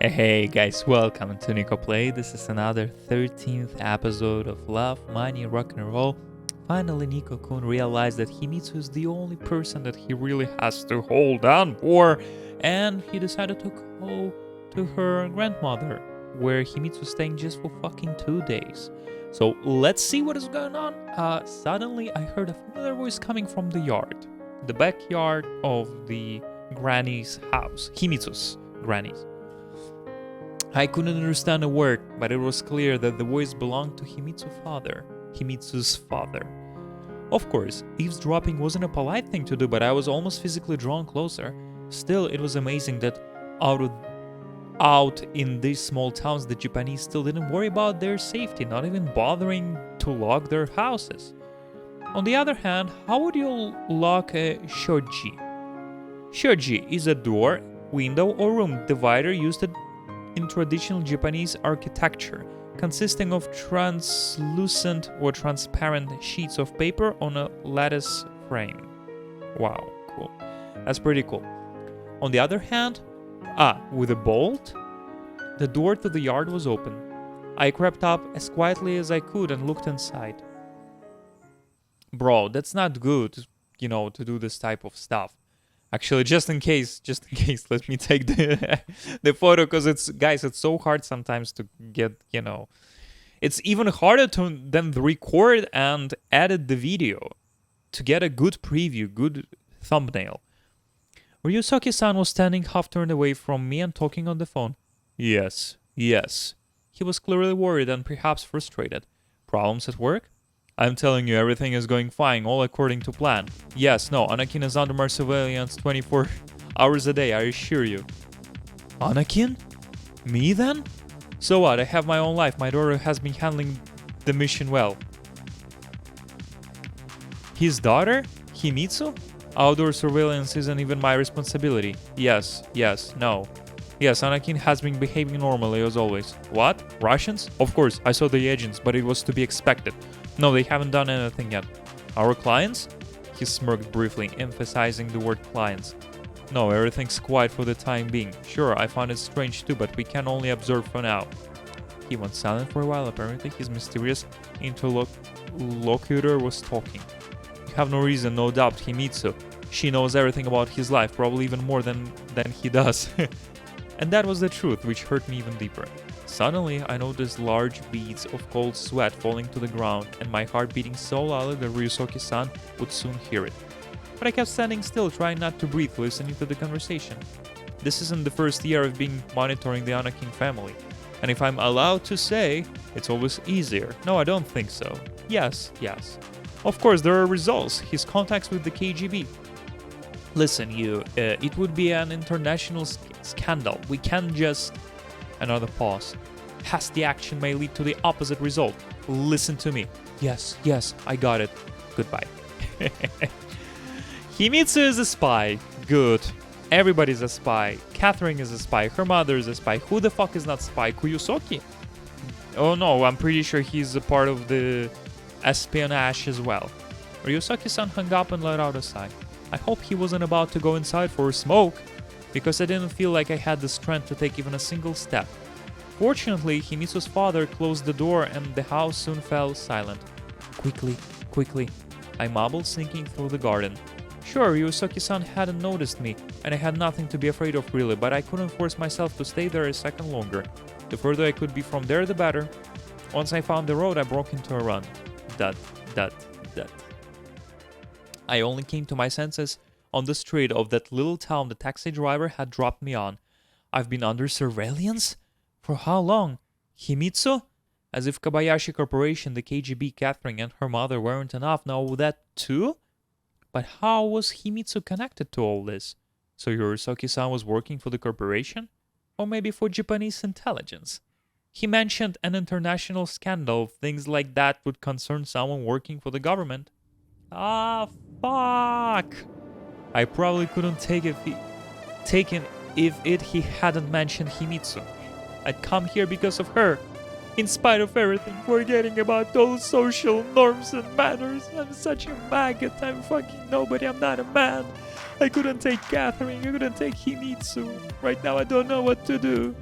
Hey guys, welcome to Nico Play. This is another 13th episode of Love, Money, Rock and Roll. Finally, Nico-kun realized that Himitsu is the only person that he really has to hold on for, and he decided to go to her grandmother, where Himitsu's staying just for fucking 2 days. So let's see what is going on. Suddenly, I heard a familiar voice coming from the yard, the backyard of the granny's house, Himitsu's granny's. I couldn't understand a word, but it was clear that the voice belonged to Himitsu's father. Of course, eavesdropping wasn't a polite thing to do, but I was almost physically drawn closer. Still, it was amazing that out in these small towns, the Japanese still didn't worry about their safety, not even bothering to lock their houses. On the other hand, how would you lock a shoji? Shoji is a door, window, or room divider used in traditional Japanese architecture, consisting of translucent or transparent sheets of paper on a lattice frame. Wow, cool. That's pretty cool. On the other hand, with a bolt, the door to the yard was open. I crept up as quietly as I could and looked inside. Bro, that's not good, to do this type of stuff. Actually, just in case, let me take the photo, because it's so hard sometimes to get, It's even harder than record and edit the video to get a good preview, good thumbnail. Ryusaki-san was standing half turned away from me and talking on the phone. Yes. He was clearly worried and perhaps frustrated. Problems at work? I'm telling you, everything is going fine, all according to plan. Yes, no, Anakin is under my surveillance 24 hours a day, I assure you. Anakin? Me then? So what, I have my own life, my daughter has been handling the mission well. His daughter? Himitsu? Outdoor surveillance isn't even my responsibility. Yes, no. Yes, Anakin has been behaving normally as always. What? Russians? Of course, I saw the agents, but it was to be expected. No, they haven't done anything yet. Our clients? He smirked briefly, emphasizing the word clients. No, everything's quiet for the time being. Sure, I found it strange too, but we can only observe for now. He went silent for a while. Apparently, his mysterious interlocutor was talking. You have no reason, no doubt, Himitsu. She knows everything about his life, probably even more than he does. And that was the truth, which hurt me even deeper. Suddenly, I noticed large beads of cold sweat falling to the ground, and my heart beating so loudly that Ryusaki-san would soon hear it. But I kept standing still, trying not to breathe, listening to the conversation. This isn't the first year I've been monitoring the Anakin family. And if I'm allowed to say, it's always easier. No, I don't think so. Yes. Of course, there are results. His contacts with the KGB. Listen, it would be an international scandal. We can't just... Another pause. Hasty action may lead to the opposite result. Listen to me. Yes, I got it. Goodbye. Himitsu is a spy. Good. Everybody's a spy. Catherine is a spy. Her mother is a spy. Who the fuck is not spy? Kuyosoki? Oh no, I'm pretty sure he's a part of the espionage as well. Ryusaki-san hung up and let out a sigh. I hope he wasn't about to go inside for a smoke, because I didn't feel like I had the strength to take even a single step. Fortunately, Himitsu's father closed the door and the house soon fell silent. Quickly, I mumbled, sneaking through the garden. Sure, Ryusaki-san hadn't noticed me, and I had nothing to be afraid of really, but I couldn't force myself to stay there a second longer. The further I could be from there, the better. Once I found the road, I broke into a run. Dot. I only came to my senses on the street of that little town the taxi driver had dropped me on. I've been under surveillance? For how long? Himitsu? As if Kobayashi Corporation, the KGB, Catherine, and her mother weren't enough, now that too? But how was Himitsu connected to all this? So Ryusaki-san was working for the corporation? Or maybe for Japanese intelligence? He mentioned an international scandal. Things like that would concern someone working for the government. Fuck! I probably couldn't take it if he hadn't mentioned Himitsu. I'd come here because of her. In spite of everything, forgetting about those social norms and manners. I'm such a maggot. I'm fucking nobody. I'm not a man. I couldn't take Catherine. I couldn't take Himitsu. Right now I don't know what to do.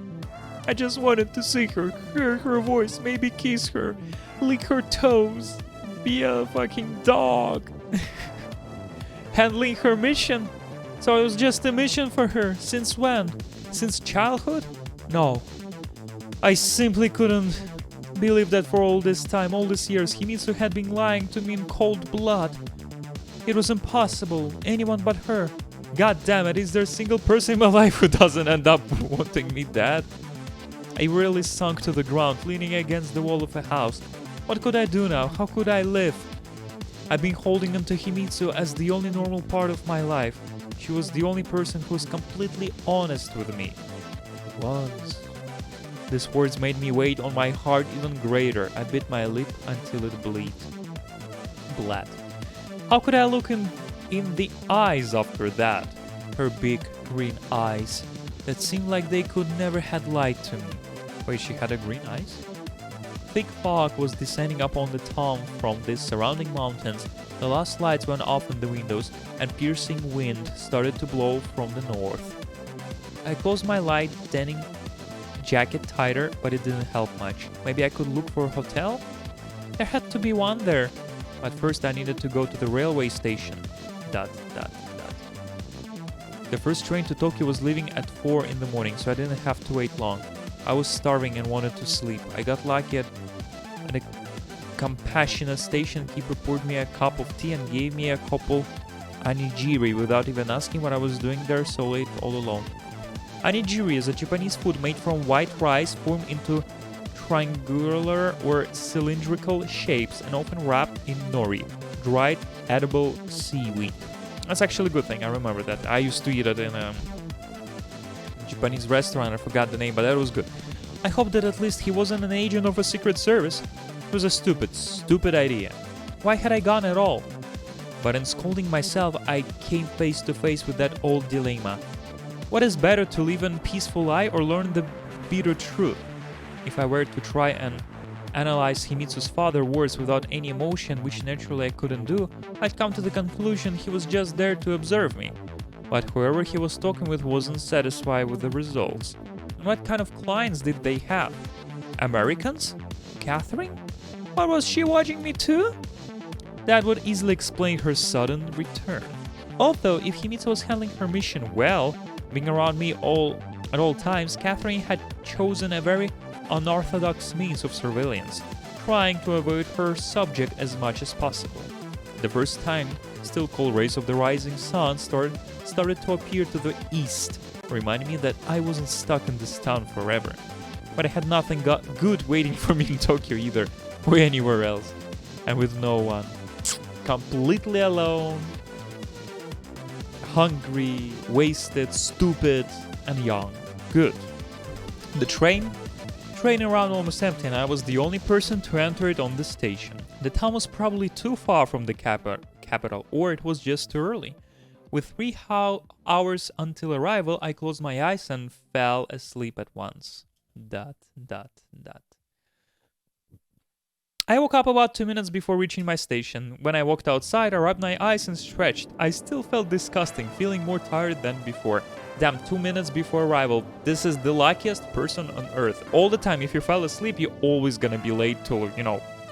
I just wanted to see her, hear her voice, maybe kiss her, lick her toes, be a fucking dog. Handling her mission. So it was just a mission for her. Since when? Since childhood? No. I simply couldn't believe that for all this time, all these years, Himitsu had been lying to me in cold blood. It was impossible. Anyone but her. God damn it, is there a single person in my life who doesn't end up wanting me dead? I really sunk to the ground, leaning against the wall of a house. What could I do now? How could I live? I've been holding on to Himitsu as the only normal part of my life. She was the only person who was completely honest with me. Once. These words made me weight on my heart even greater. I bit my lip until it bled. How could I look in the eyes after that? Her big green eyes that seemed like they could never had lied to me. Wait, she had a green eyes? Thick fog was descending upon the town from the surrounding mountains. The last lights went off in the windows, and piercing wind started to blow from the north. I closed my light denim jacket tighter, but it didn't help much. Maybe I could look for a hotel? There had to be one there. But first I needed to go to the railway station. The first train to Tokyo was leaving at 4 in the morning, so I didn't have to wait long. I was starving and wanted to sleep. I got lucky at a compassionate station keeper poured me a cup of tea and gave me a couple onigiri without even asking what I was doing there so late all alone. Onigiri is a Japanese food made from white rice formed into triangular or cylindrical shapes and often wrapped in nori, dried edible seaweed. That's actually a good thing, I remember that. I used to eat it in a Japanese restaurant, I forgot the name, but that was good. I hope that at least he wasn't an agent of a secret service. It was a stupid idea. Why had I gone at all? But in scolding myself, I came face to face with that old dilemma. What is better, to live a peaceful life or learn the bitter truth? If I were to try and analyze Himitsu's father's words without any emotion, which naturally I couldn't do, I'd come to the conclusion he was just there to observe me. But whoever he was talking with wasn't satisfied with the results. And what kind of clients did they have? Americans? Catherine? What, was she watching me too? That would easily explain her sudden return. Although, if Himitsu was handling her mission well, being around me at all times, Catherine had chosen a very unorthodox means of surveillance, trying to avoid her subject as much as possible. The first time, still called rays of the rising sun started to appear to the east, reminding me that I wasn't stuck in this town forever. But I had nothing good waiting for me in Tokyo either, or anywhere else, and with no one. Completely alone, hungry, wasted, stupid, and young. Good. The train around almost empty, and I was the only person to enter it on the station. The town was probably too far from the capital, or it was just too early. With 3 hours until arrival, I closed my eyes and fell asleep at once. I woke up about 2 minutes before reaching my station. When I walked outside, I rubbed my eyes and stretched. I still felt disgusting, feeling more tired than before. Damn, 2 minutes before arrival. This is the luckiest person on earth. All the time, if you fell asleep, you're always gonna be late till,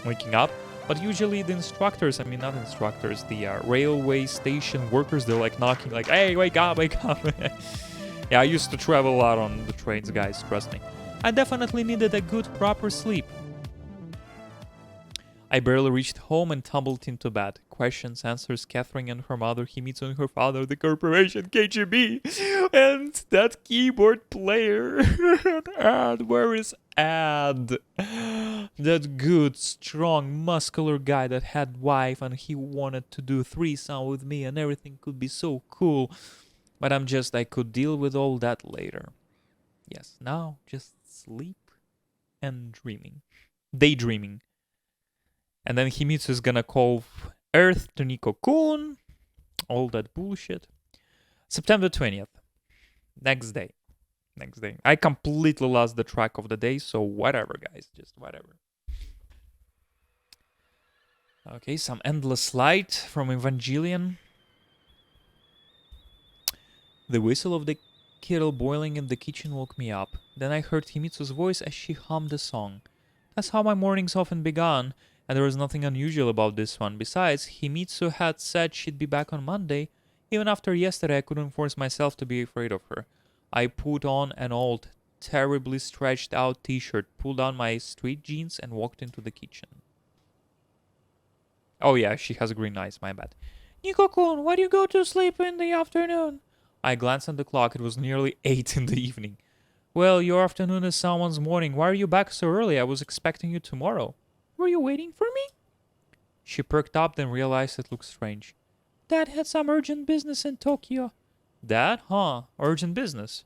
waking up. But usually the instructors, not instructors, the railway station workers, they're like knocking, like, hey, wake up, wake up. Yeah, I used to travel a lot on the trains, guys, trust me. I definitely needed a good, proper sleep. I barely reached home and tumbled into bed. Questions, answers, Catherine and her mother, Himitsu and her father, the corporation, KGB, and that keyboard player. And where is Ad? That good, strong, muscular guy that had wife and he wanted to do threesome with me and everything could be so cool. But I could deal with all that later. Yes, now just sleep and daydreaming. And then Himitsu is gonna call Earth to Nikko-kun. All that bullshit. September 20th. Next day. I completely lost the track of the day, so whatever, guys. Just whatever. Okay, some endless light from Evangelion. The whistle of the kettle boiling in the kitchen woke me up. Then I heard Himitsu's voice as she hummed a song. That's how my mornings often began, and there was nothing unusual about this one. Besides, Himitsu had said she'd be back on Monday. Even after yesterday, I couldn't force myself to be afraid of her. I put on an old, terribly stretched out t-shirt, pulled on my street jeans, and walked into the kitchen. Oh yeah, she has green eyes, my bad. Nico-kun, why do you go to sleep in the afternoon? I glanced at the clock. It was nearly 8 in the evening. Well, your afternoon is someone's morning. Why are you back so early? I was expecting you tomorrow. Were you waiting for me? She perked up, then realized it looked strange. Dad had some urgent business in Tokyo. Dad? Huh? Urgent business.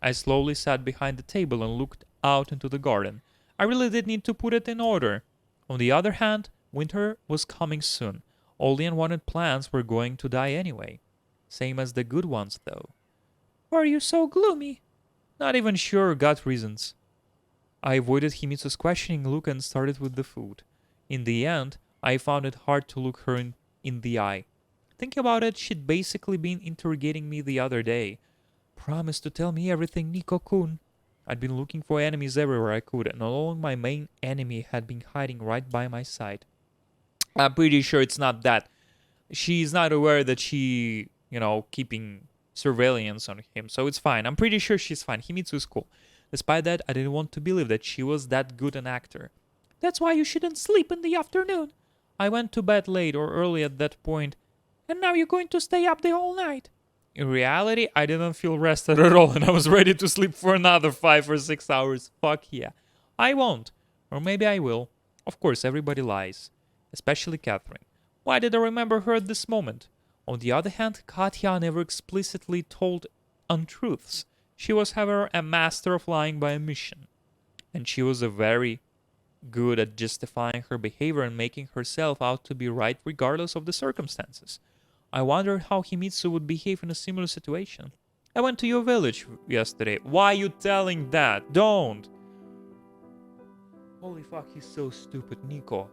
I slowly sat behind the table and looked out into the garden. I really did need to put it in order. On the other hand, winter was coming soon. All the unwanted plants were going to die anyway. Same as the good ones, though. Why are you so gloomy? Not even sure, gut reasons. I avoided Himitsu's questioning look and started with the food. In the end, I found it hard to look her in the eye. Thinking about it, she'd basically been interrogating me the other day. Promise to tell me everything, Nico-kun. I'd been looking for enemies everywhere I could, and all along my main enemy had been hiding right by my side. I'm pretty sure it's not that. She's not aware that she, keeping surveillance on him, so it's fine. I'm pretty sure she's fine. Himitsu is cool. Despite that, I didn't want to believe that she was that good an actor. That's why you shouldn't sleep in the afternoon. I went to bed late or early at that point, and now you're going to stay up the whole night. In reality, I didn't feel rested at all, and I was ready to sleep for another 5 or 6 hours. Fuck yeah. I won't. Or maybe I will. Of course, everybody lies. Especially Catherine. Why did I remember her at this moment? On the other hand, Katya never explicitly told untruths. She was, however, a master of lying by omission. And she was very good at justifying her behavior and making herself out to be right regardless of the circumstances. I wondered how Himitsu would behave in a similar situation. I went to your village yesterday. Why are you telling that? Don't! Holy fuck, he's so stupid. Nico,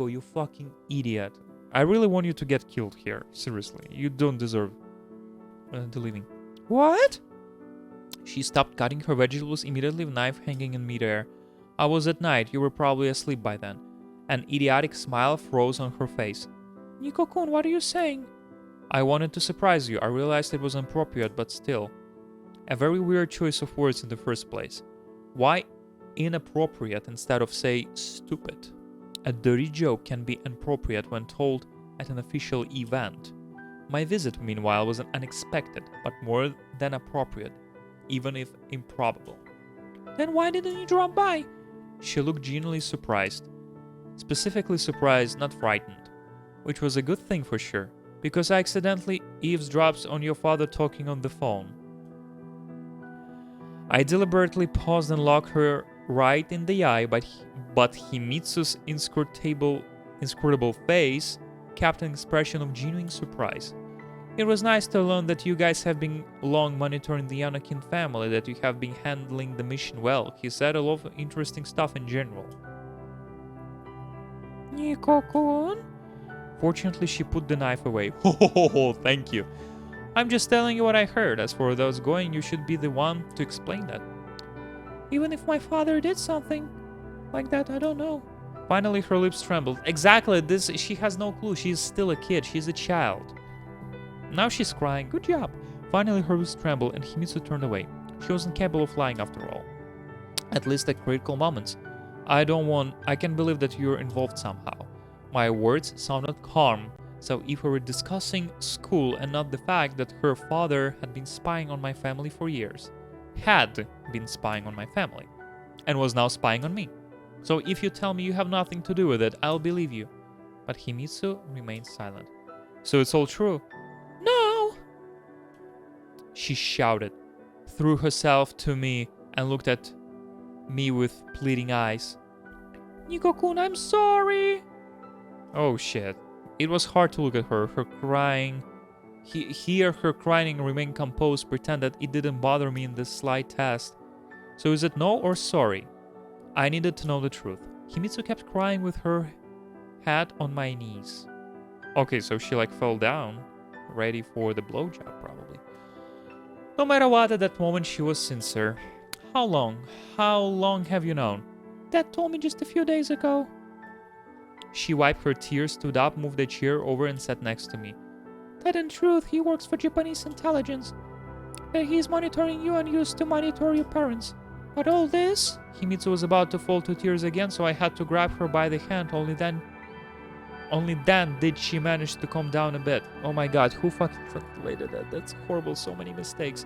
you fucking idiot. I really want you to get killed here. Seriously, you don't deserve the living. What? She stopped cutting her vegetables immediately, knife hanging in midair. I was at night. You were probably asleep by then. An idiotic smile froze on her face. Nico-kun, what are you saying? I wanted to surprise you. I realized it was inappropriate, but still. A very weird choice of words in the first place. Why inappropriate instead of, say, stupid? A dirty joke can be inappropriate when told at an official event. My visit, meanwhile, was unexpected, but more than appropriate, even if improbable. Then why didn't you drop by? She looked genuinely surprised. Specifically surprised, not frightened. Which was a good thing for sure, because I accidentally eavesdropped on your father talking on the phone. I deliberately paused and looked her right in the eye, but Himitsu's inscrutable face kept an expression of genuine surprise. It was nice to learn that you guys have been long monitoring the Anakin family, that you have been handling the mission well. He said a lot of interesting stuff in general. Nico-kun? Fortunately, she put the knife away. Ho, thank you. I'm just telling you what I heard. As for those going, you should be the one to explain that. Even if my father did something like that, I don't know. Finally, her lips trembled. Exactly, she has no clue. She's still a kid. She's a child. Now she's crying. Good job. Finally, her lips trembled and Himitsu turned away. She wasn't capable of lying after all. At least at critical moments. I can believe that you're involved somehow. My words sounded calm, so if we were discussing school and not the fact that her father had been spying on my family for years. Had been spying on my family. And was now spying on me. So if you tell me you have nothing to do with it, I'll believe you. But Himitsu remained silent. So it's all true? No! She shouted, threw herself to me, and looked at me with pleading eyes. Nico-kun, I'm sorry! Oh shit. It was hard to look at her crying. Hear her crying and remain composed, pretend that it didn't bother me in the slightest. So is it no or sorry? I needed to know the truth. Himitsu kept crying with her head on my knees. Okay, so she fell down, ready for the blowjob probably. No matter what, at that moment she was sincere. How long? How long have you known? Dad told me just a few days ago. She wiped her tears, stood up, moved a chair over and sat next to me. That in truth, he works for Japanese intelligence. That he is monitoring you and used to monitor your parents. But all this? Himitsu was about to fall to tears again, so I had to grab her by the hand. Only then did she manage to calm down a bit. Oh my god, who fucking translated that? That's horrible, so many mistakes.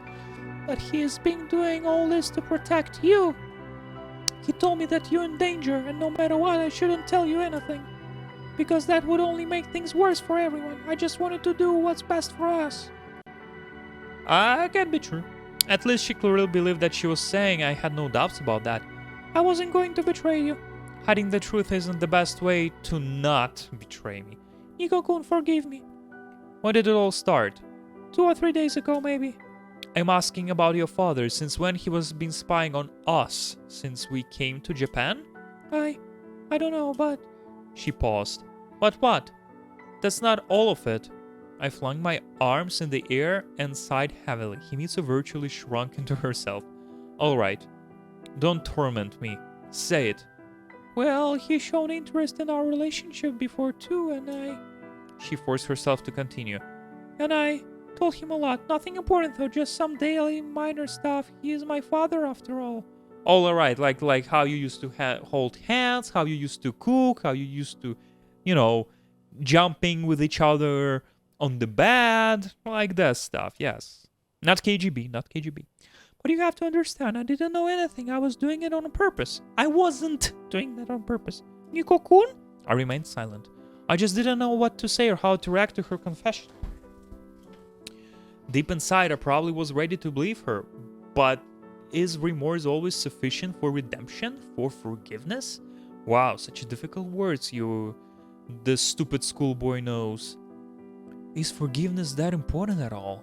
But he has been doing all this to protect you. He told me that you're in danger, and no matter what, I shouldn't tell you anything. Because that would only make things worse for everyone. I just wanted to do what's best for us. Can be true. At least she clearly believed that she was saying. I had no doubts about that. I wasn't going to betray you. Hiding the truth isn't the best way to not betray me. Nico-kun, forgive me. When did it all start? 2 or 3 days ago, maybe. I'm asking about your father, since when he was been spying on us, since we came to Japan? I don't know, but... She paused. But what? That's not all of it. I flung my arms in the air and sighed heavily. Himitsu virtually shrunk into herself. Alright. Don't torment me. Say it. Well, he showed interest in our relationship before too, and I... She forced herself to continue. And I told him a lot. Nothing important though, just some daily minor stuff. He is my father after all. All alright, like how you used to hold hands, how you used to cook, how you used to, jumping with each other on the bed, like that stuff, yes. Not KGB, not KGB. But you have to understand, I didn't know anything. I was doing it on purpose. I wasn't doing that on purpose. Nico-kun? I remained silent. I just didn't know what to say or how to react to her confession. Deep inside, I probably was ready to believe her. But is remorse always sufficient for redemption? For forgiveness? Wow, such difficult words the stupid schoolboy knows. Is forgiveness that important at all?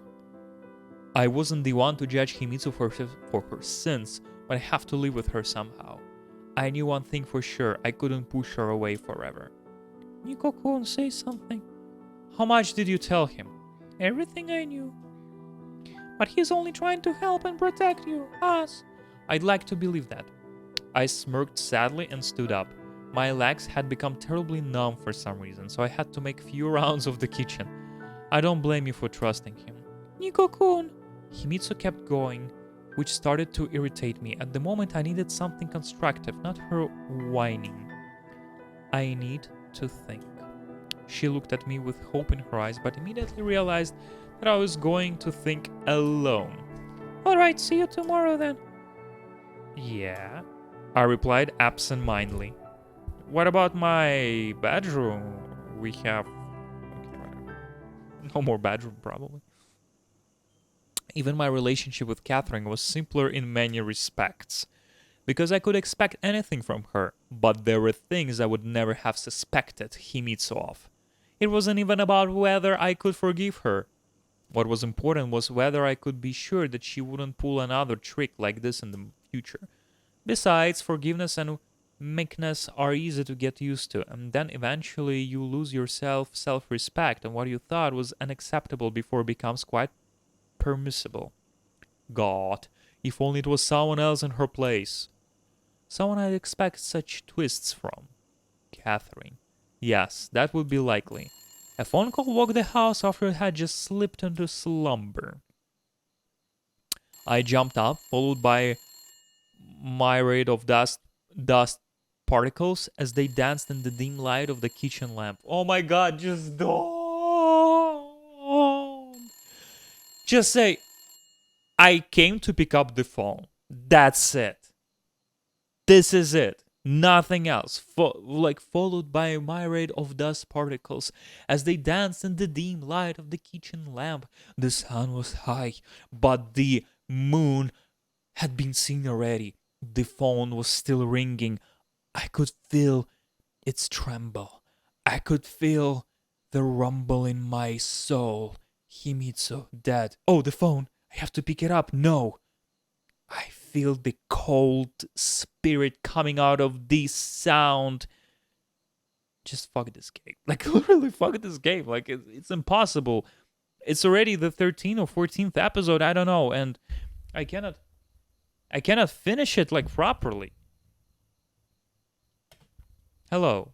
I wasn't the one to judge Himitsu for her sins, but I have to live with her somehow. I knew one thing for sure, I couldn't push her away forever. Nico-kun, say something. How much did you tell him? Everything I knew. But he's only trying to help and protect you, us. I'd like to believe that. I smirked sadly and stood up. My legs had become terribly numb for some reason, so I had to make few rounds of the kitchen. I don't blame you for trusting him. Nico-kun. Himitsu kept going, which started to irritate me. At the moment, I needed something constructive, not her whining. I need to think. She looked at me with hope in her eyes, but immediately realized that I was going to think alone. Alright, see you tomorrow then. Yeah, I replied absent-mindedly. What about my bedroom? We have... Okay, whatever. No more bedroom, probably. Even my relationship with Catherine was simpler in many respects, because I could expect anything from her, but there were things I would never have suspected Himitsu of. It wasn't even about whether I could forgive her. What was important was whether I could be sure that she wouldn't pull another trick like this in the future. Besides, forgiveness and meekness are easy to get used to, and then eventually you lose your self-respect, and what you thought was unacceptable before becomes quite permissible. God, if only it was someone else in her place. Someone I'd expect such twists from. Catherine. Yes, that would be likely. A phone call woke the house after it had just slipped into slumber. I jumped up, followed by myriad of dust particles as they danced in the dim light of the kitchen lamp. Oh my god, just don't. Just say, I came to pick up the phone. That's it. This is it. Nothing else. Followed by a myriad of dust particles as they danced in the dim light of the kitchen lamp. The sun was high, but the moon had been seen already. The phone was still ringing. I could feel its tremble. I could feel the rumble in my soul. Himitsu, dead. Oh, the phone. I have to pick it up. No. I feel the cold spirit coming out of this sound. Just fuck this game. Like, literally fuck this game. Like, it's impossible. It's already the 13th or 14th episode, I don't know, and I cannot finish it like properly. Hello.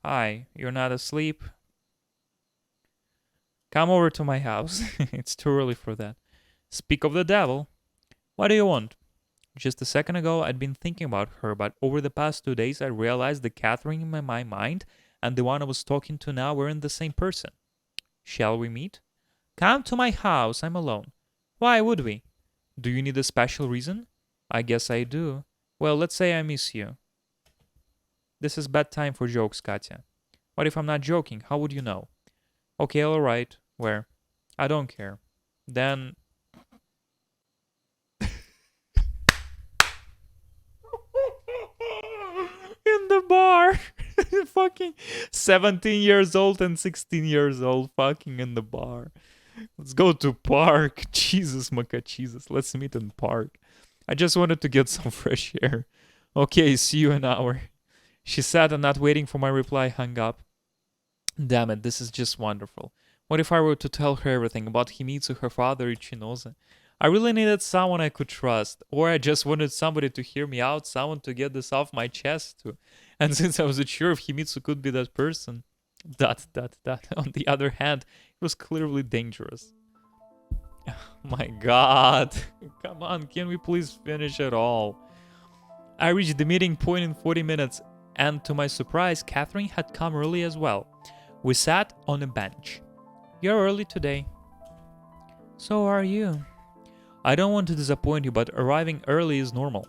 Hi, you're not asleep? Come over to my house. It's too early for that. Speak of the devil. What do you want? Just a second ago, I'd been thinking about her, but over the past 2 days, I realized the Catherine in my mind and the one I was talking to now weren't the same person. Shall we meet? Come to my house, I'm alone. Why would we? Do you need a special reason? I guess I do. Well, let's say I miss you. This is bad time for jokes, Katya. What if I'm not joking? How would you know? Okay, alright. Where? I don't care. Then... in the bar. Fucking 17 years old and 16 years old fucking in the bar. Let's go to park. Jesus, Maka, Jesus. Let's meet in park. I just wanted to get some fresh air. Okay, see you in an hour. She said, and not waiting for my reply, hung up. Damn it, this is just wonderful. What if I were to tell her everything about Himitsu, her father, Ichinose? I really needed someone I could trust, or I just wanted somebody to hear me out, someone to get this off my chest to. And since I wasn't sure if Himitsu could be that person, on the other hand, it was clearly dangerous. Oh my god. Come on, can we please finish it all? I reached the meeting point in 40 minutes, and to my surprise, Catherine had come early as well. We sat on a bench. You're early today. So are you. I don't want to disappoint you, but arriving early is normal.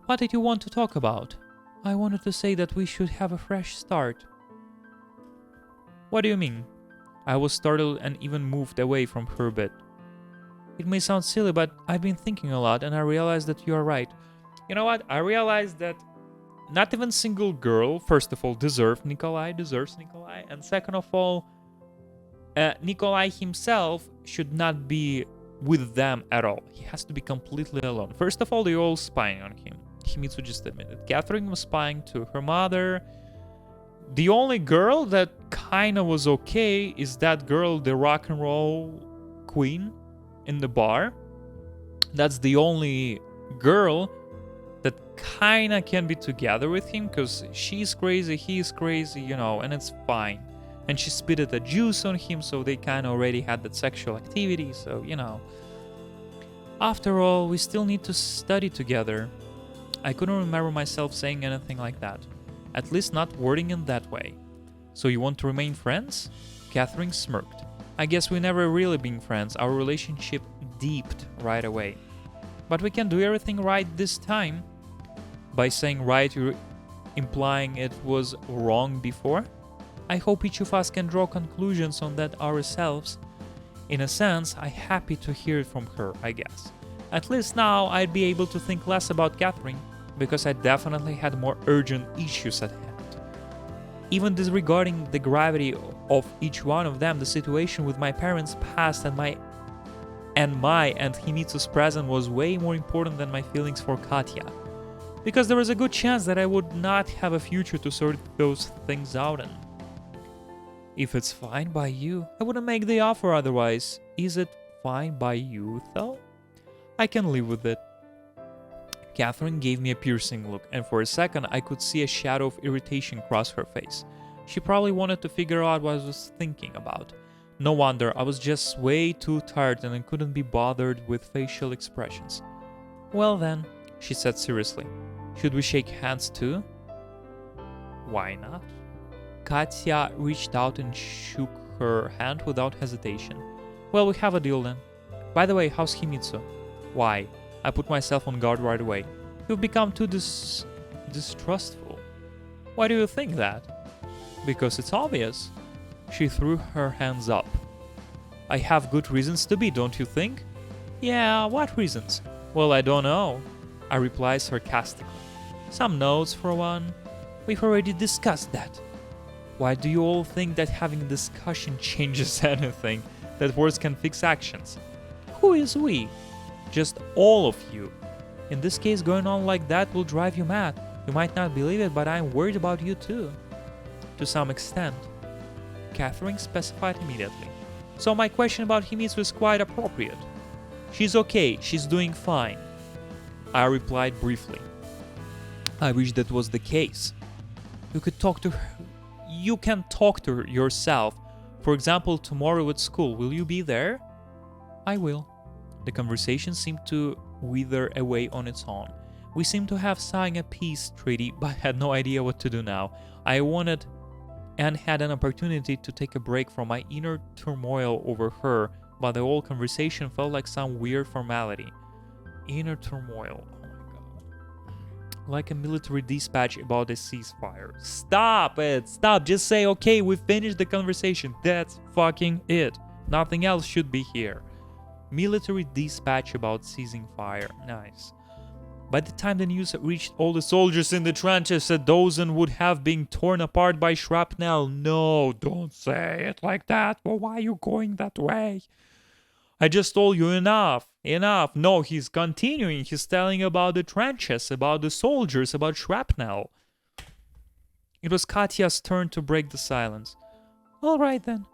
What did you want to talk about? I wanted to say that we should have a fresh start. What do you mean? I was startled and even moved away from her a bit. It may sound silly, but I've been thinking a lot and I realized that you are right. You know what? I realized that not even single girl, first of all, deserves Nikolai, and second of all, Nikolai himself should not be with them at all. He has to be completely alone. First of all, they're all spying on him. Himitsu just admitted. Catherine was spying to her mother. The only girl that kinda was okay is that girl, the rock and roll queen in the bar. That's the only girl that kinda can be together with him, because she's crazy, he's crazy, you know, and it's fine. And she spitted the juice on him, so they kinda already had that sexual activity, so, you know. After all, we still need to study together. I couldn't remember myself saying anything like that. At least not wording in that way. So you want to remain friends? Catherine smirked. I guess we never really been friends. Our relationship deeped right away. But we can do everything right this time. By saying right, you're implying it was wrong before? I hope each of us can draw conclusions on that ourselves. In a sense, I'm happy to hear it from her, I guess. At least now I'd be able to think less about Catherine, because I definitely had more urgent issues at hand. Even disregarding the gravity of each one of them, the situation with my parents' past and my and Himitsu's present was way more important than my feelings for Katya. Because there was a good chance that I would not have a future to sort those things out in. If it's fine by you, I wouldn't make the offer otherwise. Is it fine by you, though? I can live with it. Catherine gave me a piercing look, and for a second I could see a shadow of irritation cross her face. She probably wanted to figure out what I was thinking about. No wonder, I was just way too tired and I couldn't be bothered with facial expressions. Well then, she said seriously, should we shake hands too? Why not? Katya reached out and shook her hand without hesitation. Well, we have a deal then. By the way, how's Himitsu? Why? I put myself on guard right away. You've become too distrustful. Why do you think that? Because it's obvious. She threw her hands up. I have good reasons to be, don't you think? Yeah, what reasons? Well, I don't know. I replied sarcastically. Some notes for one. We've already discussed that. Why do you all think that having a discussion changes anything? That words can fix actions? Who is we? Just all of you. In this case, going on like that will drive you mad. You might not believe it, but I'm worried about you too. To some extent. Catherine specified immediately. So my question about Himitsu is quite appropriate. She's okay, she's doing fine. I replied briefly. I wish that was the case. You could talk to her. You can talk to her yourself. For example, tomorrow at school. Will you be there? I will. The conversation seemed to wither away on its own. We seemed to have signed a peace treaty, but had no idea what to do now. I wanted and had an opportunity to take a break from my inner turmoil over her, but the whole conversation felt like some weird formality. Inner turmoil. Oh my god. Like a military dispatch about a ceasefire. Stop it! Stop! Just say, okay, we finished the conversation. That's fucking it. Nothing else should be here. Military dispatch about ceasing fire. Nice. By the time the news reached all the soldiers in the trenches, a dozen would have been torn apart by shrapnel. No, don't say it like that. Well, why are you going that way? I just told you enough. Enough. No, he's continuing. He's telling about the trenches, about the soldiers, about shrapnel. It was Katya's turn to break the silence. All right then.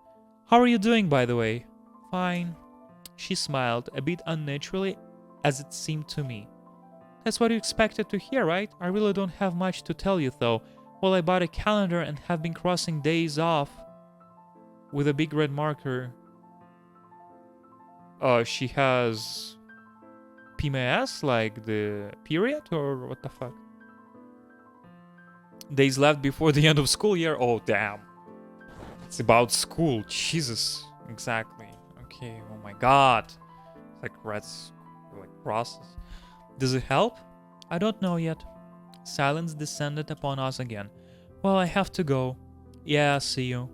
How are you doing, by the way? Fine. She smiled, a bit unnaturally, as it seemed to me. That's what you expected to hear, right? I really don't have much to tell you, though. Well, I bought a calendar and have been crossing days off with a big red marker. She has PMS, like the period, or what the fuck? Days left before the end of school year? Oh, damn. It's about school. Jesus. Exactly. Okay, oh my god. It's like rats, like crosses. Does it help? I don't know yet. Silence descended upon us again. Well, I have to go. Yeah, see you.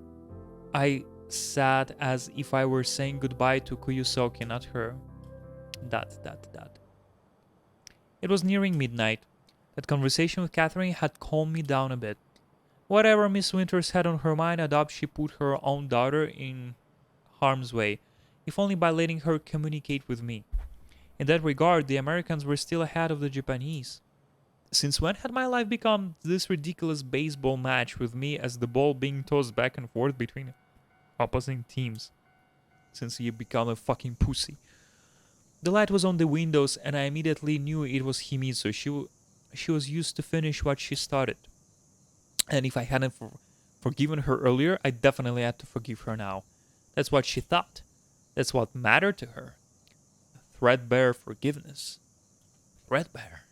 I sat as if I were saying goodbye to Kuyusoki, not her. That. It was nearing midnight. That conversation with Catherine had calmed me down a bit. Whatever Miss Winters had on her mind, I doubt she put her own daughter in harm's way, if only by letting her communicate with me. In that regard, the Americans were still ahead of the Japanese. Since when had my life become this ridiculous baseball match with me as the ball being tossed back and forth between opposing teams? Since you become a fucking pussy. The light was on the windows and I immediately knew it was Himitsu. She was used to finish what she started. And if I hadn't forgiven her earlier, I definitely had to forgive her now. That's what she thought. That's what mattered to her. Threadbare forgiveness. Threadbare.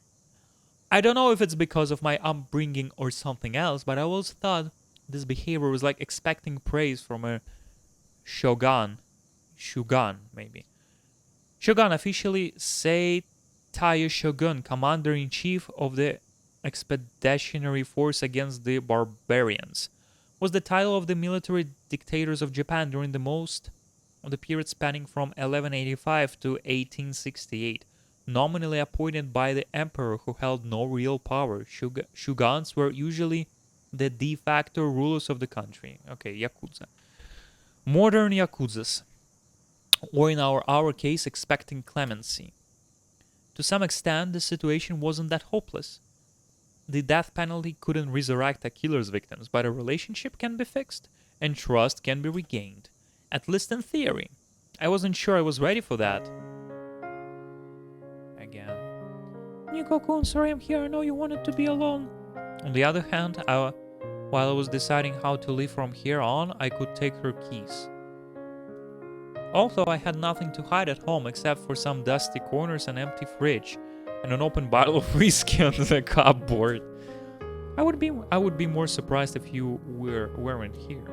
I don't know if it's because of my upbringing or something else, but I always thought this behavior was like expecting praise from a shogun. Shogun, maybe. Shogun, officially Seitai Shogun, commander-in-chief of the expeditionary force against the barbarians, was the title of the military dictators of Japan during the most of the period spanning from 1185 to 1868, nominally appointed by the emperor who held no real power. Shoguns were usually the de facto rulers of the country. Okay, Yakuza. Modern Yakuzas, or in our case, expecting clemency. To some extent, the situation wasn't that hopeless. The death penalty couldn't resurrect a killer's victims, but a relationship can be fixed, and trust can be regained. At least in theory. I wasn't sure I was ready for that. Again. Nico-kun, sorry I'm here. I know you wanted to be alone. On the other hand, while I was deciding how to live from here on, I could take her keys. Although I had nothing to hide at home except for some dusty corners, an empty fridge, and an open bottle of whiskey on the cupboard. I would be more surprised if you weren't here.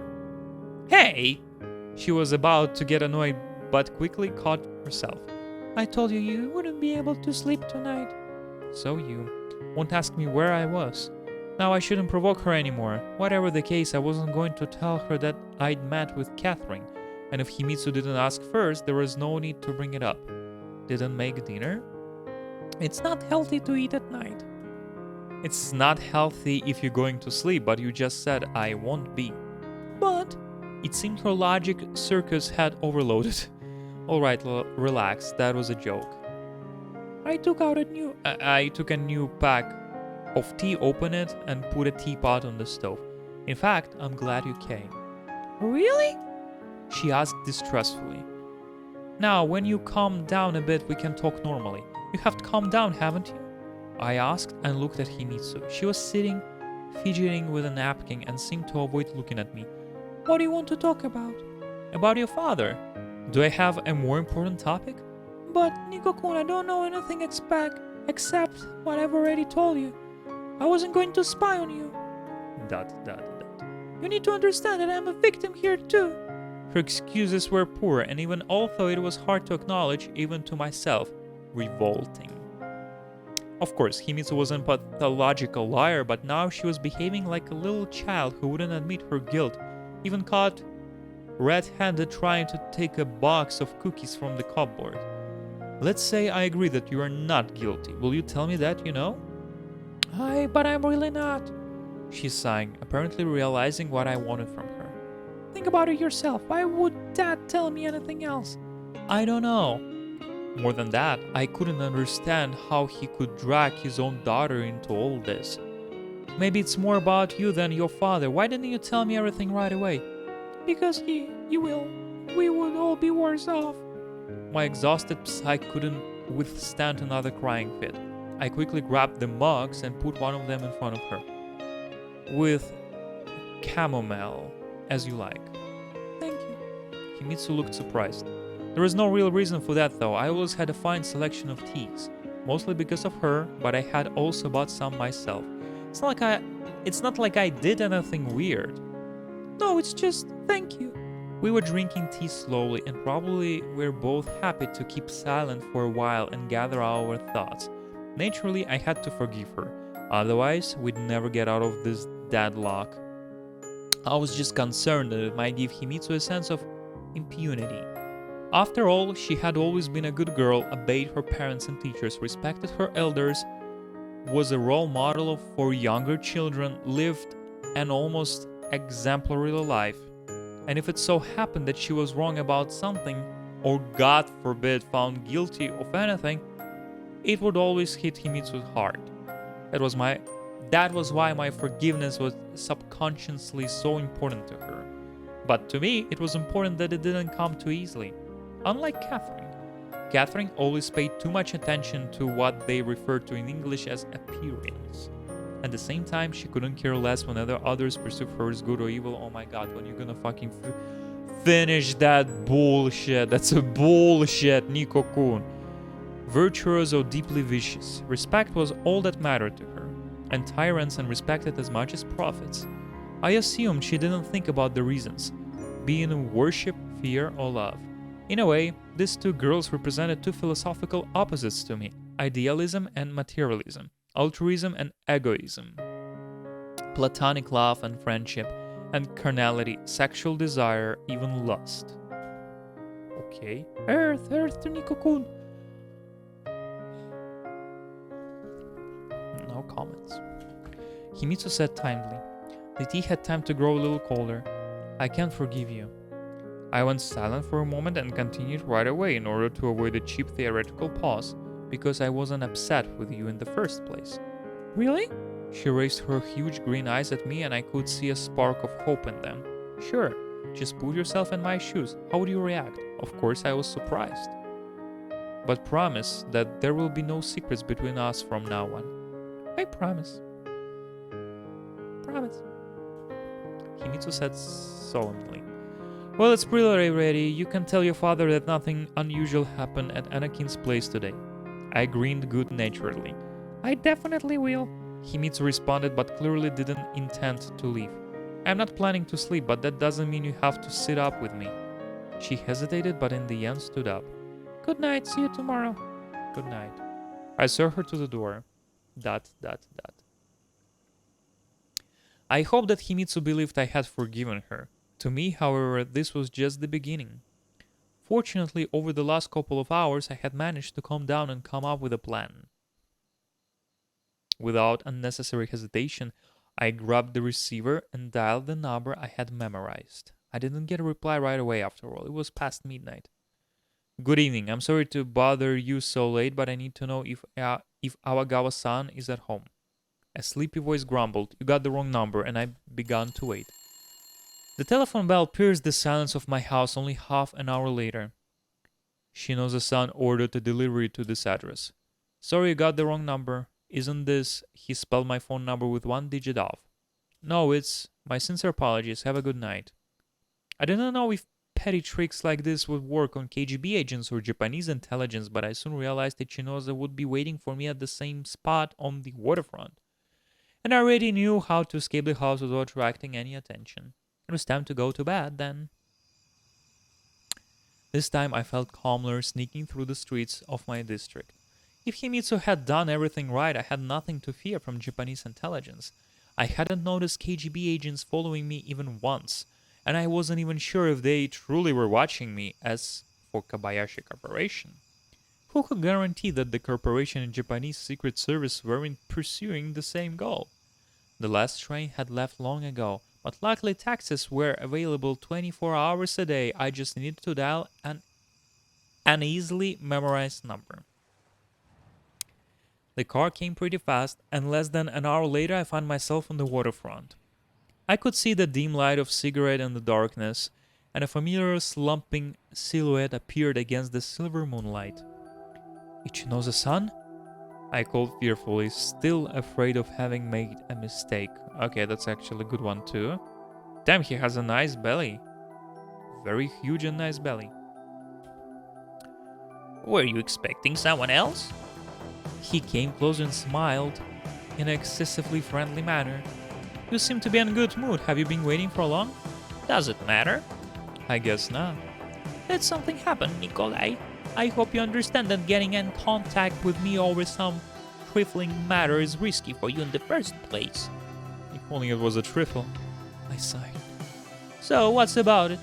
Hey! She was about to get annoyed, but quickly caught herself. I told you you wouldn't be able to sleep tonight. So you won't ask me where I was. Now I shouldn't provoke her anymore. Whatever the case, I wasn't going to tell her that I'd met with Catherine. And if Himitsu didn't ask first, there was no need to bring it up. Didn't make dinner? It's not healthy to eat at night. It's not healthy if you're going to sleep, but you just said I won't be. But it seemed her logic circuits had overloaded. Alright, relax, that was a joke. I took a new pack of tea, opened it, and put a teapot on the stove. In fact, I'm glad you came. Really? She asked distrustfully. Now, when you calm down a bit, we can talk normally. You have calmed down, haven't you? I asked and looked at Himitsu. She was sitting, fidgeting with a napkin and seemed to avoid looking at me. What do you want to talk about? About your father. Do I have a more important topic? But, Nikko-kun, I don't know anything except what I've already told you. I wasn't going to spy on you. Dot. You need to understand that I'm a victim here too. Her excuses were poor, and even although it was hard to acknowledge, even to myself, revolting. Of course, Himitsu wasn't a pathological liar, but now she was behaving like a little child who wouldn't admit her guilt, even caught red-handed trying to take a box of cookies from the cupboard. Let's say I agree that you are not guilty. Will you tell me that, you know? But I'm really not. She sang, apparently realizing what I wanted from her. Think about it yourself. Why would Dad tell me anything else? I don't know. More than that, I couldn't understand how he could drag his own daughter into all this. Maybe it's more about you than your father. Why didn't you tell me everything right away? Because we would all be worse off. My exhausted psyche couldn't withstand another crying fit. I quickly grabbed the mugs and put one of them in front of her. With chamomile, as you like. Thank you. Himitsu looked surprised. There was no real reason for that though. I always had a fine selection of teas. Mostly because of her, but I had also bought some myself. It's not like I did anything weird. No, it's just thank you. We were drinking tea slowly and probably were both happy to keep silent for a while and gather our thoughts. Naturally, I had to forgive her. Otherwise, we'd never get out of this deadlock. I was just concerned that it might give Himitsu a sense of impunity. After all, she had always been a good girl, obeyed her parents and teachers, respected her elders, was a role model for younger children, lived an almost exemplary life. And if it so happened that she was wrong about something, or God forbid found guilty of anything, it would always hit Himitsu hard. That was why my forgiveness was subconsciously so important to her. But to me, it was important that it didn't come too easily. Unlike Catherine. Catherine always paid too much attention to what they referred to in English as appearance. At the same time, she couldn't care less whenever others perceived her as good or evil. Oh my god, when you're gonna fucking finish that bullshit. That's a bullshit, Nikko-kun. Virtuous or deeply vicious, respect was all that mattered to her, and tyrants and respected as much as prophets. I assumed she didn't think about the reasons, being worship, fear, or love. In a way, these two girls represented two philosophical opposites to me, idealism and materialism, altruism and egoism, platonic love and friendship, and carnality, sexual desire, even lust. Okay. Earth to Nikko-kun. No comments. Himitsu said kindly. The tea had time to grow a little colder. I can't forgive you. I went silent for a moment and continued right away in order to avoid a cheap theoretical pause, because I wasn't upset with you in the first place. Really? She raised her huge green eyes at me and I could see a spark of hope in them. Sure, just put yourself in my shoes. How would you react? Of course I was surprised. But promise that there will be no secrets between us from now on. I promise. Promise. Himitsu said solemnly. Well, it's pretty ready. You can tell your father that nothing unusual happened at Anakin's place today. I grinned good-naturedly. I definitely will. Himitsu responded, but clearly didn't intend to leave. I'm not planning to sleep, but that doesn't mean you have to sit up with me. She hesitated, but in the end stood up. Good night, see you tomorrow. Good night. I saw her to the door. ... I hoped that Himitsu believed I had forgiven her. To me, however, this was just the beginning. Fortunately, over the last couple of hours, I had managed to calm down and come up with a plan. Without unnecessary hesitation, I grabbed the receiver and dialed the number I had memorized. I didn't get a reply right away after all. It was past midnight. Good evening. I'm sorry to bother you so late, but I need to know if Awagawa-san is at home. A sleepy voice grumbled, "You got the wrong number," and I began to wait. The telephone bell pierced the silence of my house only half an hour later. Shinoza-san ordered a delivery to this address. Sorry, you got the wrong number. Isn't this? He spelled my phone number with one digit off. No, it's my sincere apologies. Have a good night. I didn't know if petty tricks like this would work on KGB agents or Japanese intelligence, but I soon realized that Shinoza would be waiting for me at the same spot on the waterfront. And I already knew how to escape the house without attracting any attention. It was time to go to bed then. This time I felt calmer sneaking through the streets of my district. If Himitsu had done everything right, I had nothing to fear from Japanese intelligence. I hadn't noticed KGB agents following me even once, and I wasn't even sure if they truly were watching me. As for Kobayashi Corporation, who could guarantee that the corporation and Japanese Secret Service weren't pursuing the same goal? The last train had left long ago, but luckily taxis were available 24 hours a day. I just needed to dial an easily memorized number. The car came pretty fast, and less than an hour later I found myself on the waterfront. I could see the dim light of cigarette in the darkness, and a familiar slumping silhouette appeared against the silver moonlight. Ichinoza-san? I called fearfully, still afraid of having made a mistake. Okay, that's actually a good one too. Damn, he has a nice belly. Very huge and nice belly. Were you expecting someone else? He came close and smiled in an excessively friendly manner. You seem to be in a good mood. Have you been waiting for long? Does it matter? I guess not. Did something happen, Nikolai? I hope you understand that getting in contact with me over some trifling matter is risky for you in the first place. If only it was a trifle. I sighed. So, what's about it?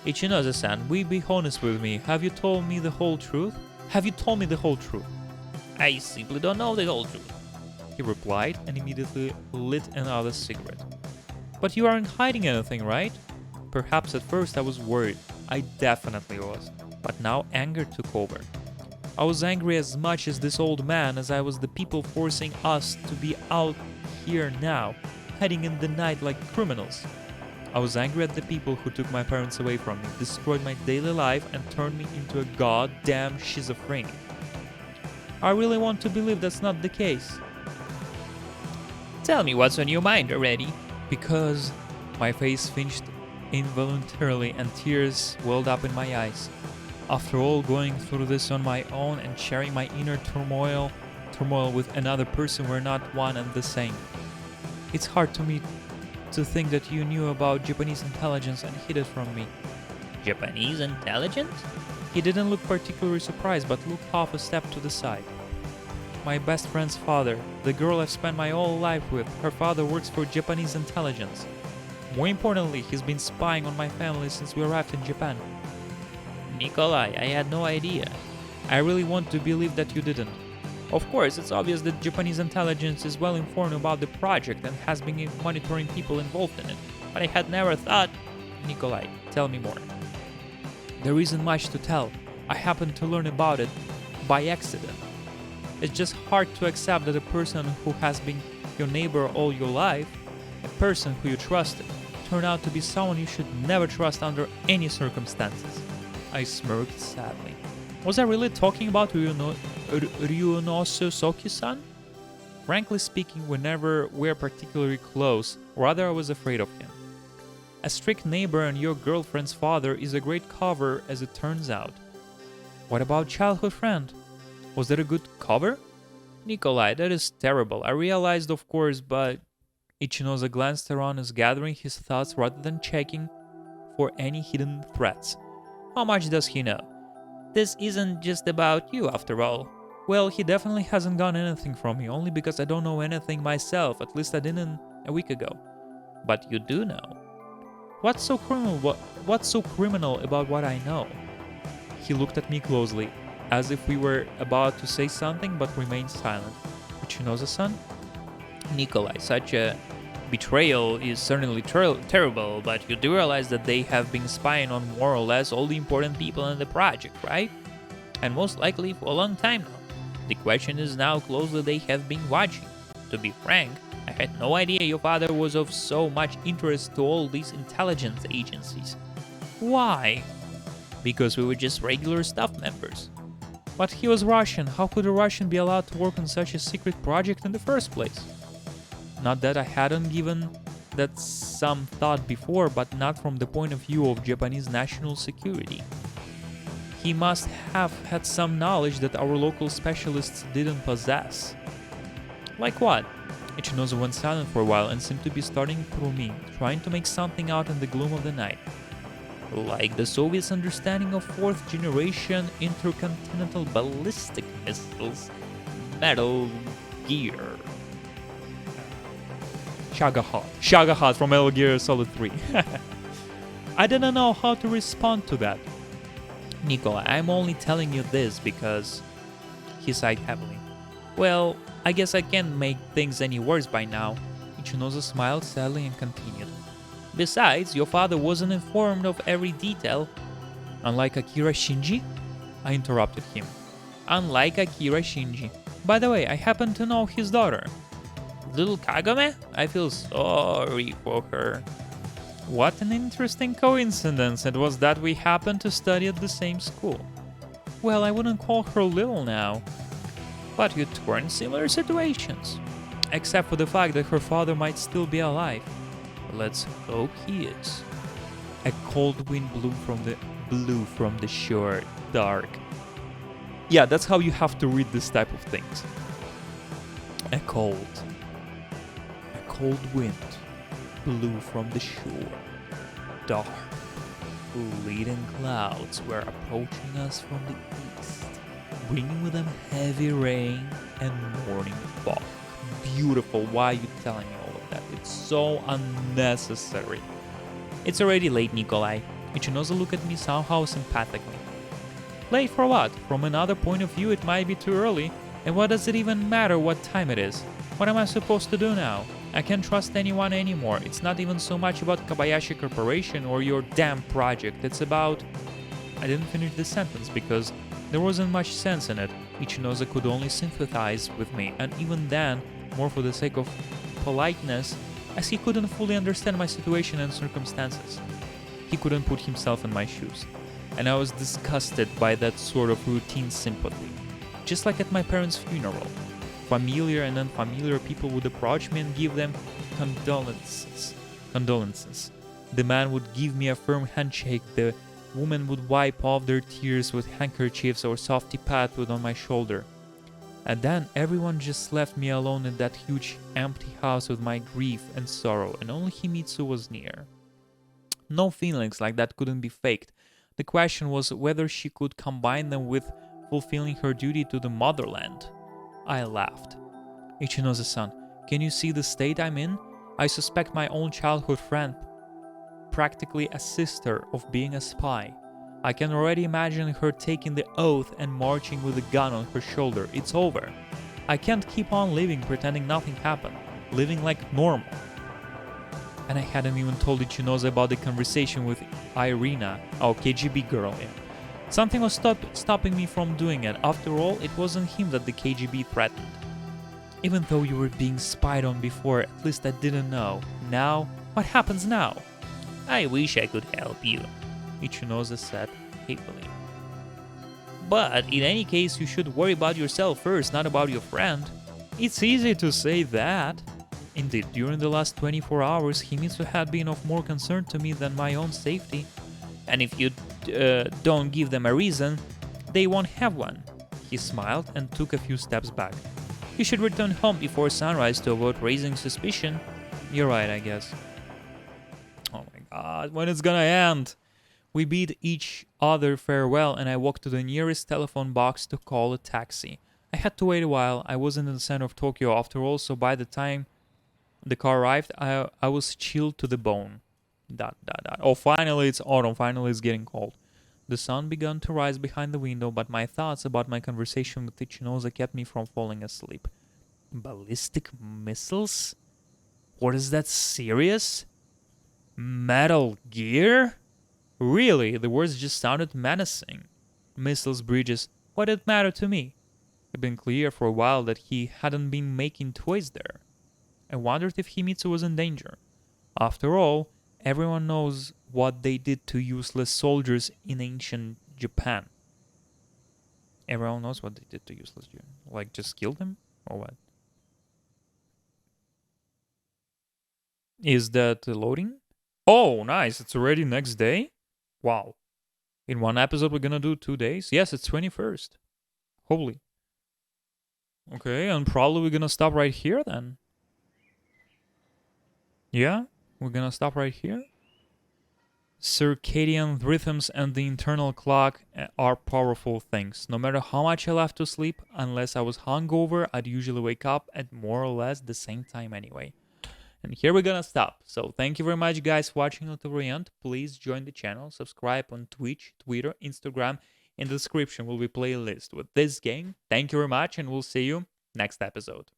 Ichinoza-san, be honest with me. Have you told me the whole truth? Have you told me the whole truth? I simply don't know the whole truth, he replied and immediately lit another cigarette. But you aren't hiding anything, right? Perhaps at first I was worried. I definitely was. But now anger took over. I was angry as much as this old man as I was the people forcing us to be out here now, hiding in the night like criminals. I was angry at the people who took my parents away from me, destroyed my daily life, and turned me into a goddamn schizophrenic. I really want to believe that's not the case. Tell me what's on your mind already. Because my face flinched involuntarily and tears welled up in my eyes. After all, going through this on my own and sharing my inner turmoil with another person were not one and the same. It's hard to me to think that you knew about Japanese intelligence and hid it from me. Japanese intelligence? He didn't look particularly surprised, but looked half a step to the side. My best friend's father, the girl I've spent my whole life with, her father works for Japanese intelligence. More importantly, he's been spying on my family since we arrived in Japan. Nikolai, I had no idea. I really want to believe that you didn't. Of course, it's obvious that Japanese intelligence is well informed about the project and has been monitoring people involved in it, but I had never thought... Nikolai, tell me more. There isn't much to tell. I happened to learn about it by accident. It's just hard to accept that a person who has been your neighbor all your life, a person who you trusted, turned out to be someone you should never trust under any circumstances. I smirked sadly. Was I really talking about Ryunosu Soki-san? Frankly speaking, we never were particularly close, rather I was afraid of him. A strict neighbor and your girlfriend's father is a great cover as it turns out. What about childhood friend? Was that a good cover? Nikolai, that is terrible. I realized, of course, but... Ichinoza glanced around as gathering his thoughts rather than checking for any hidden threats. How much does he know? This isn't just about you, after all. Well, he definitely hasn't gotten anything from me, only because I don't know anything myself, at least I didn't a week ago. But you do know. What's so criminal about what I know? He looked at me closely, as if we were about to say something, but remained silent. Ichinoza-san? Nikolai, such a betrayal is certainly terrible, but you do realize that they have been spying on more or less all the important people in the project, right? And most likely for a long time now. The question is now how closely they have been watching. To be frank, I had no idea your father was of so much interest to all these intelligence agencies. Why? Because we were just regular staff members. But he was Russian. How could a Russian be allowed to work on such a secret project in the first place? Not that I hadn't given that some thought before, but not from the point of view of Japanese national security. He must have had some knowledge that our local specialists didn't possess. Like what? Ichinozu went silent for a while and seemed to be starting through me, trying to make something out in the gloom of the night. Like the Soviets' understanding of fourth generation intercontinental ballistic missiles, Metal Gear. Shagohod from Metal Gear Solid 3. I didn't know how to respond to that. Nikolai, I'm only telling you this because... He sighed heavily. Well, I guess I can't make things any worse by now. Ichinozu smiled sadly and continued. Besides, your father wasn't informed of every detail. Unlike Akira Shinji? I interrupted him. Unlike Akira Shinji. By the way, I happen to know his daughter. Little Kagome? I feel sorry for her. What an interesting coincidence it was that we happened to study at the same school. Well, I wouldn't call her little now. But you two are in similar situations. Except for the fact that her father might still be alive. Let's hope he is. A cold wind blew from the shore, dark. Yeah, that's how you have to read this type of things. A cold wind blew from the shore, dark. Leading clouds were approaching us from the east, bringing with them heavy rain and morning fog. Beautiful, why are you telling me all of that? It's so unnecessary. It's already late, Nikolai. Ichinozu looked at me somehow sympathetically. Late for what? From another point of view, it might be too early. And what does it even matter what time it is? What am I supposed to do now? I can't trust anyone anymore. It's not even so much about Kobayashi Corporation or your damn project. It's about... I didn't finish the sentence because there wasn't much sense in it. Ichinozu could only sympathize with me, and even then, more for the sake of politeness, as he couldn't fully understand my situation and circumstances. He couldn't put himself in my shoes, and I was disgusted by that sort of routine sympathy. Just like at my parents' funeral. Familiar and unfamiliar people would approach me and give them condolences. The man would give me a firm handshake, the woman would wipe off their tears with handkerchiefs or softy pat on my shoulder. And then everyone just left me alone in that huge empty house with my grief and sorrow, and only Himitsu was near. No feelings like that couldn't be faked. The question was whether she could combine them with fulfilling her duty to the motherland. I laughed. Ichinozu-san, can you see the state I'm in? I suspect my own childhood friend, practically a sister, of being a spy. I can already imagine her taking the oath and marching with a gun on her shoulder. It's over. I can't keep on living pretending nothing happened, living like normal. And I hadn't even told Ichinozu about the conversation with Irina, our KGB girl. Something was stopping me from doing it. After all, it wasn't him that the KGB threatened. Even though you were being spied on before, at least I didn't know. Now, what happens now? I wish I could help you, Ichinozu said hatefully. But in any case, you should worry about yourself first, not about your friend. It's easy to say that. Indeed, during the last 24 hours, Himitsu had been of more concern to me than my own safety. And if you don't give them a reason, they won't have one. He smiled and took a few steps back. You should return home before sunrise to avoid raising suspicion. You're right, I guess. Oh my god, when it's gonna end? We bid each other farewell and I walked to the nearest telephone box to call a taxi. I had to wait a while. I wasn't in the center of Tokyo after all, so by the time the car arrived, I was chilled to the bone. ... Oh, finally it's autumn, finally it's getting cold. The sun began to rise behind the window, but my thoughts about my conversation with Ichinozu kept me from falling asleep. Ballistic missiles? What is that, serious? Metal Gear? Really, the words just sounded menacing. Missiles, bridges, what did it matter to me? It had been clear for a while that he hadn't been making toys there. I wondered if Himitsu was in danger. After all, everyone knows what they did to useless soldiers in ancient Japan. Everyone knows what they did to useless Japan. Like, just kill them? Or what? Is that loading? Oh, nice. It's already next day? Wow. In one episode, we're gonna do 2 days? Yes, it's 21st. Holy. Okay, and probably we're gonna stop right here then. Yeah, we're gonna stop right here. Circadian rhythms and the internal clock are powerful things. No matter how much I left to sleep, unless I was hungover, I'd usually wake up at more or less the same time anyway. And here we're gonna stop. So thank you very much, guys, for watching until the end. Please join the channel, subscribe on Twitch, Twitter, Instagram. In the description will be a playlist with this game. Thank you very much, and we'll see you next episode.